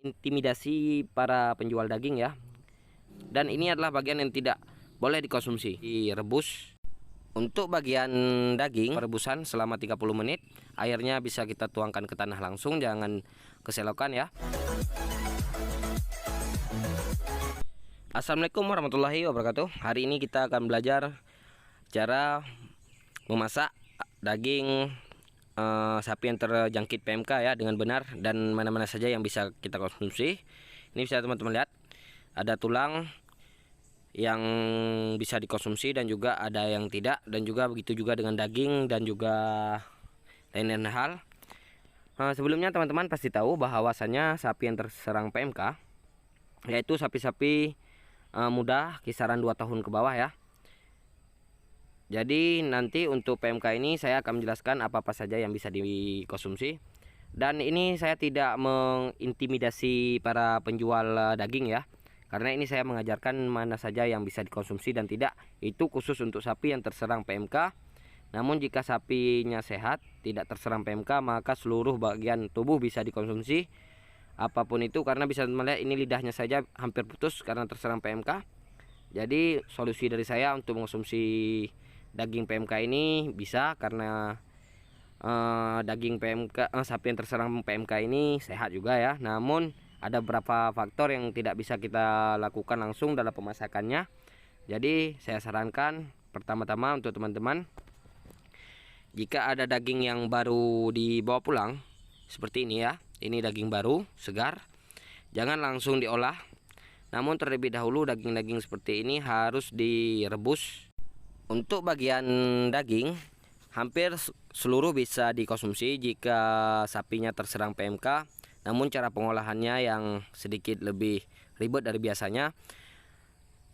intimidasi para penjual daging ya. Dan ini adalah bagian yang tidak boleh dikonsumsi. Direbus. Untuk bagian daging perebusan selama 30 menit. Airnya bisa kita tuangkan ke tanah langsung, jangan ke selokan ya. Assalamualaikum warahmatullahi wabarakatuh. Hari ini kita akan belajar cara memasak daging sapi yang terjangkit PMK ya dengan benar, dan mana-mana saja yang bisa kita konsumsi. Ini bisa teman-teman lihat, ada tulang yang bisa dikonsumsi dan juga ada yang tidak, dan juga begitu juga dengan daging dan juga lain-lain hal. Sebelumnya teman-teman pasti tahu bahwasanya sapi yang terserang PMK yaitu sapi-sapi muda kisaran 2 tahun ke bawah ya. Jadi nanti untuk PMK ini saya akan menjelaskan apa-apa saja yang bisa dikonsumsi. Dan ini saya tidak mengintimidasi para penjual daging ya, karena ini saya mengajarkan mana saja yang bisa dikonsumsi dan tidak. Itu khusus untuk sapi yang terserang PMK. Namun jika sapinya sehat, tidak terserang PMK, maka seluruh bagian tubuh bisa dikonsumsi, apapun itu. Karena bisa melihat ini lidahnya saja hampir putus karena terserang PMK. Jadi solusi dari saya untuk mengonsumsi daging PMK ini bisa, karena daging PMK sapi yang terserang PMK ini sehat juga ya. Namun ada beberapa faktor yang tidak bisa kita lakukan langsung dalam pemasakannya. Jadi saya sarankan pertama-tama untuk teman-teman, jika ada daging yang baru dibawa pulang seperti ini ya, ini daging baru segar, jangan langsung diolah. Namun terlebih dahulu daging-daging seperti ini harus direbus. Untuk bagian daging hampir seluruh bisa dikonsumsi jika sapinya terserang PMK. Namun cara pengolahannya yang sedikit lebih ribet dari biasanya.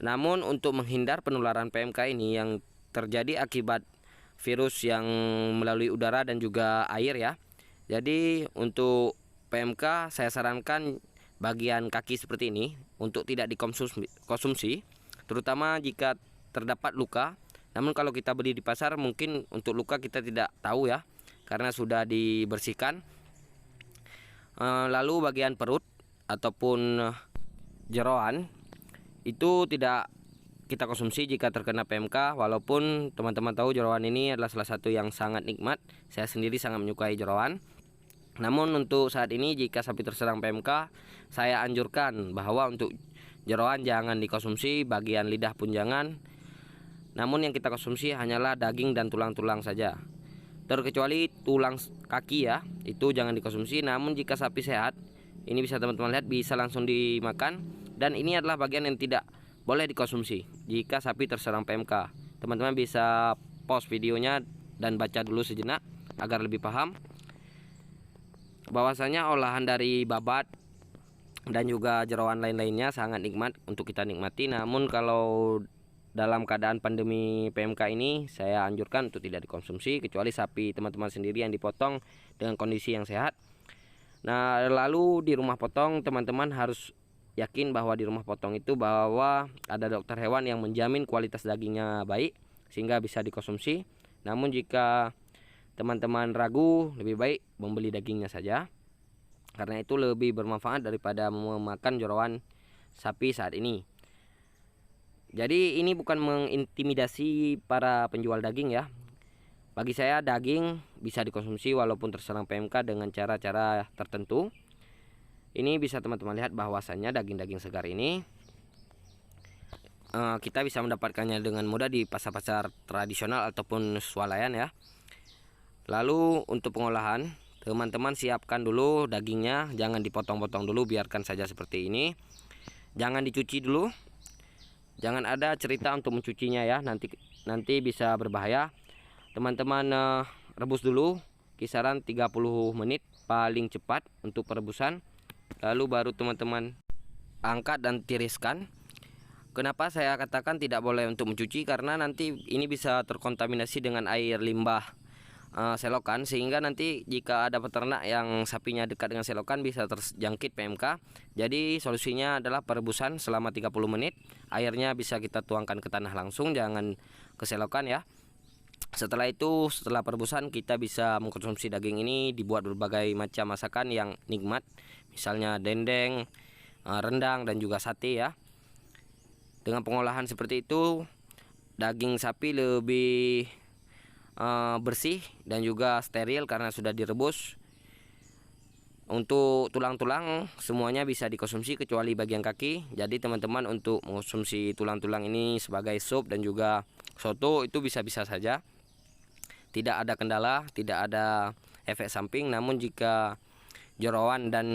Namun untuk menghindar penularan PMK ini yang terjadi akibat virus yang melalui udara dan juga air ya. Jadi untuk PMK saya sarankan bagian kaki seperti ini untuk tidak dikonsumsi, terutama jika terdapat luka. Namun kalau kita beli di pasar, mungkin untuk luka kita tidak tahu ya, karena sudah dibersihkan. Lalu bagian perut ataupun jeroan itu tidak kita konsumsi jika terkena PMK. Walaupun teman-teman tahu jeroan ini adalah salah satu yang sangat nikmat, saya sendiri sangat menyukai jeroan. Namun untuk saat ini jika sapi terserang PMK, saya anjurkan bahwa untuk jeroan jangan dikonsumsi, bagian lidah pun jangan. Namun yang kita konsumsi hanyalah daging dan tulang-tulang saja, terkecuali tulang kaki ya, itu jangan dikonsumsi. Namun jika sapi sehat, ini bisa teman-teman lihat, bisa langsung dimakan. Dan ini adalah bagian yang tidak boleh dikonsumsi jika sapi terserang PMK. Teman-teman bisa pause videonya dan baca dulu sejenak agar lebih paham bahwasanya olahan dari babat dan juga jeroan lain-lainnya sangat nikmat untuk kita nikmati. Namun kalau dalam keadaan pandemi PMK ini, saya anjurkan untuk tidak dikonsumsi, kecuali sapi teman-teman sendiri yang dipotong dengan kondisi yang sehat. Nah, lalu di rumah potong teman-teman harus yakin bahwa di rumah potong itu bahwa ada dokter hewan yang menjamin kualitas dagingnya baik sehingga bisa dikonsumsi. Namun jika teman-teman ragu, lebih baik membeli dagingnya saja, karena itu lebih bermanfaat daripada memakan jeroan sapi saat ini. Jadi ini bukan mengintimidasi para penjual daging ya. Bagi saya daging bisa dikonsumsi walaupun terserang PMK dengan cara-cara tertentu. Ini bisa teman-teman lihat bahwasannya daging-daging segar ini kita bisa mendapatkannya dengan mudah di pasar-pasar tradisional ataupun swalayan ya. Lalu untuk pengolahan, teman-teman siapkan dulu dagingnya, jangan dipotong-potong dulu, biarkan saja seperti ini. Jangan dicuci dulu. Jangan ada cerita untuk mencucinya ya, nanti bisa berbahaya. Teman-teman rebus dulu kisaran 30 menit paling cepat untuk perebusan. Lalu baru teman-teman angkat dan tiriskan. Kenapa saya katakan tidak boleh untuk mencuci? Karena nanti ini bisa terkontaminasi dengan air limbah selokan, sehingga nanti jika ada peternak yang sapinya dekat dengan selokan bisa terjangkit PMK. Jadi solusinya adalah perebusan selama 30 menit. Airnya bisa kita tuangkan ke tanah langsung, jangan ke selokan ya. Setelah itu, setelah perebusan kita bisa mengkonsumsi daging ini, dibuat berbagai macam masakan yang nikmat. misalnya dendeng, rendang dan juga sate ya. Dengan pengolahan seperti itu, daging sapi lebih bersih dan juga steril karena sudah direbus. Untuk tulang-tulang semuanya bisa dikonsumsi kecuali bagian kaki. Jadi teman-teman untuk mengonsumsi tulang-tulang ini sebagai sup dan juga soto itu bisa-bisa saja. Tidak ada kendala, tidak ada efek samping. Namun jika jeroan dan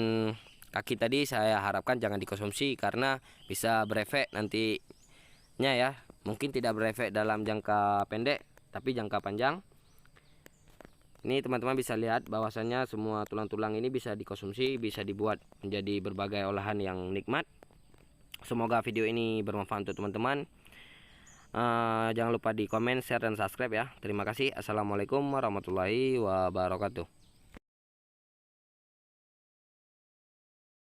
kaki tadi saya harapkan jangan dikonsumsi karena bisa berefek nantinya ya. Mungkin tidak berefek dalam jangka pendek, tapi jangka panjang. Ini teman-teman bisa lihat bahwasannya semua tulang-tulang ini bisa dikonsumsi, bisa dibuat menjadi berbagai olahan yang nikmat. Semoga video ini bermanfaat untuk teman-teman. Jangan lupa di komen, share, dan subscribe ya. Terima kasih. Assalamualaikum warahmatullahi wabarakatuh.